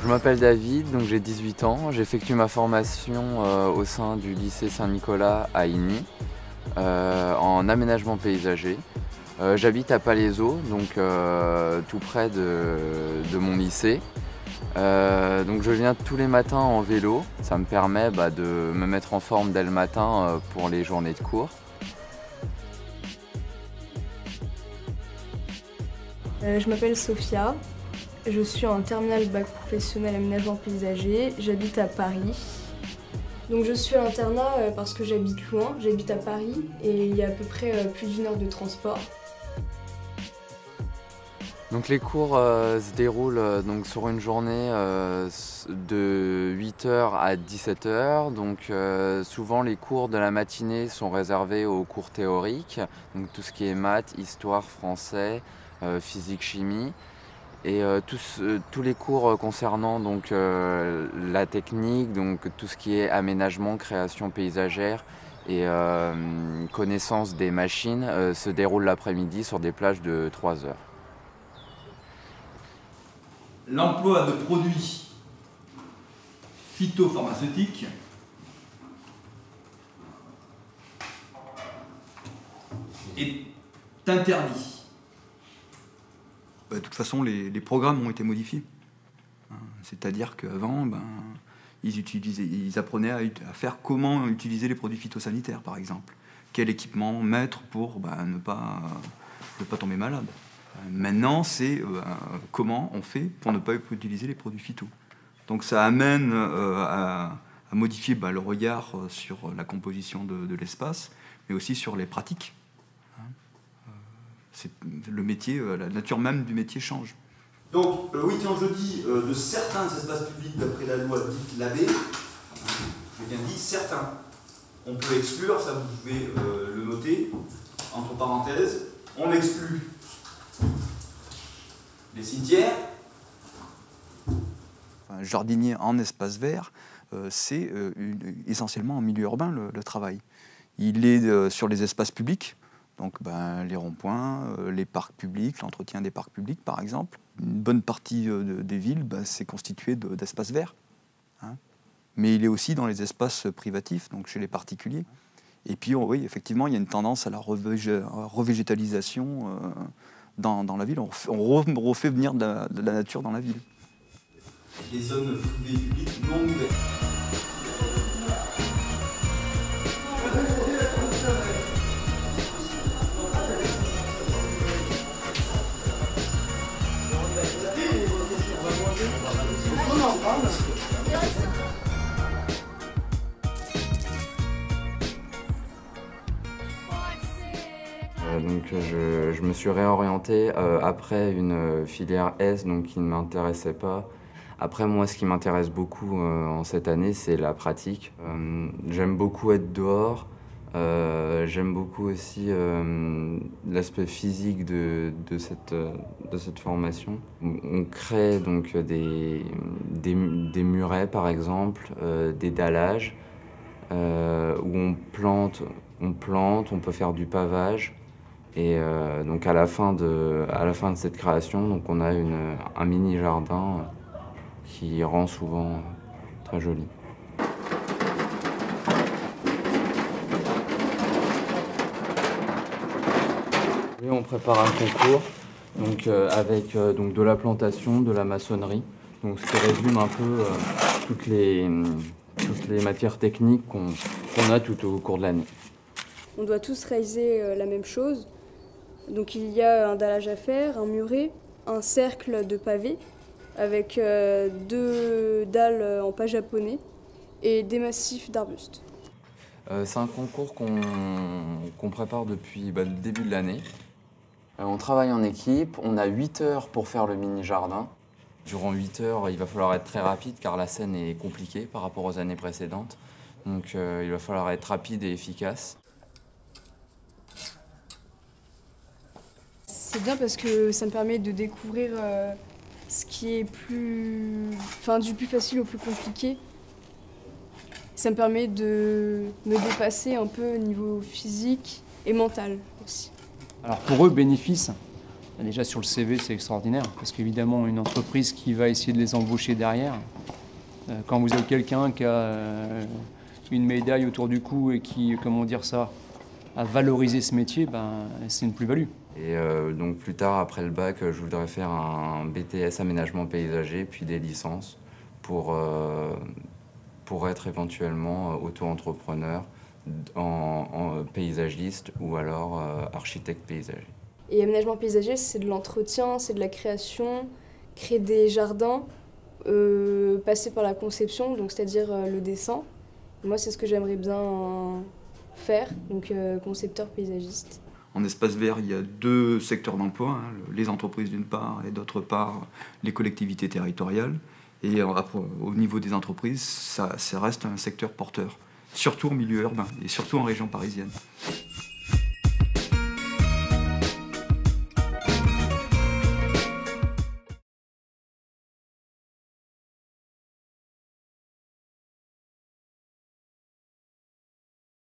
m'appelle David, donc j'ai 18 ans. J'effectue ma formation au sein du lycée Saint-Nicolas à Igny, en aménagement paysager. J'habite à Palaiseau, donc tout près de mon lycée. Donc je viens tous les matins en vélo. Ça me permet de me mettre en forme dès le matin pour les journées de cours. Je m'appelle Sophia, je suis en terminale bac professionnel aménagement paysager, j'habite à Paris. Donc je suis à l'internat parce que j'habite loin, j'habite à Paris et il y a à peu près plus d'1 heure de transport. Donc les cours se déroulent sur une journée de 8h à 17h. Donc souvent les cours de la matinée sont réservés aux cours théoriques, donc tout ce qui est maths, histoire, français, physique, chimie. Et tous les cours concernant la technique, donc tout ce qui est aménagement, création paysagère et connaissance des machines se déroulent l'après-midi sur des plages de 3 heures. L'emploi de produits phytopharmaceutiques est interdit. De toute façon, les programmes ont été modifiés. C'est-à-dire qu'avant, ils apprenaient à faire comment utiliser les produits phytosanitaires, par exemple. Quel équipement mettre pour ne pas tomber malade. Maintenant, c'est comment on fait pour ne pas utiliser les produits phyto. Donc ça amène à modifier le regard sur la composition de l'espace, mais aussi sur les pratiques. Le métier, la nature même du métier change. Donc, oui, quand je dis de certains espaces publics d'après la loi dite Labbé, j'ai bien dit certains. On peut exclure, ça vous pouvez le noter, entre parenthèses, on exclut les cimetières. Un jardinier en espace vert, c'est essentiellement en milieu urbain le travail. Il est sur les espaces publics, donc les ronds-points, les parcs publics, l'entretien des parcs publics par exemple. Une bonne partie des villes, c'est constitué d'espaces verts. Mais il est aussi dans les espaces privatifs, donc chez les particuliers. Et puis oui, effectivement, il y a une tendance à la revégétalisation dans la ville. On refait venir de la nature dans la ville. Les zones privées et publiques non ouvertes. Donc je me suis réorienté après une filière S qui ne m'intéressait pas. Après moi, ce qui m'intéresse beaucoup en cette année, c'est la pratique. J'aime beaucoup être dehors. J'aime beaucoup aussi l'aspect physique de cette formation. On crée donc des murets par exemple, des dallages, où on plante, on peut faire du pavage. Et donc à la fin de cette création, donc on a un mini jardin qui rend souvent très joli. Et on prépare un concours avec de la plantation, de la maçonnerie, donc ce qui résume un peu toutes les matières techniques qu'on a tout au cours de l'année. On doit tous réaliser la même chose. Donc il y a un dallage à faire, un muret, un cercle de pavés avec 2 dalles en pas japonais et des massifs d'arbustes. C'est un concours qu'on prépare depuis le début de l'année. On travaille en équipe, on a 8 heures pour faire le mini-jardin. Durant 8 heures, il va falloir être très rapide car la scène est compliquée par rapport aux années précédentes. Donc il va falloir être rapide et efficace. C'est bien parce que ça me permet de découvrir ce qui est du plus facile au plus compliqué. Ça me permet de me dépasser un peu au niveau physique et mental aussi. Alors pour eux, bénéfice, Déjà sur le CV, c'est extraordinaire, parce qu'évidemment, une entreprise qui va essayer de les embaucher derrière, quand vous avez quelqu'un qui a une médaille autour du cou et qui, comment dire ça, a valorisé ce métier, c'est une plus-value. Et donc plus tard, après le bac, je voudrais faire un BTS aménagement paysager, puis des licences pour être éventuellement auto-entrepreneur, en paysagiste ou alors architecte paysager. Et aménagement paysager, c'est de l'entretien, c'est de la création, créer des jardins, passer par la conception, donc c'est-à-dire le dessin. Et moi, c'est ce que j'aimerais bien faire, donc concepteur paysagiste. En espace vert, il y a 2 secteurs d'emploi, hein, les entreprises d'une part et d'autre part les collectivités territoriales. Et au niveau des entreprises, ça reste un secteur porteur, surtout en milieu urbain et surtout en région parisienne.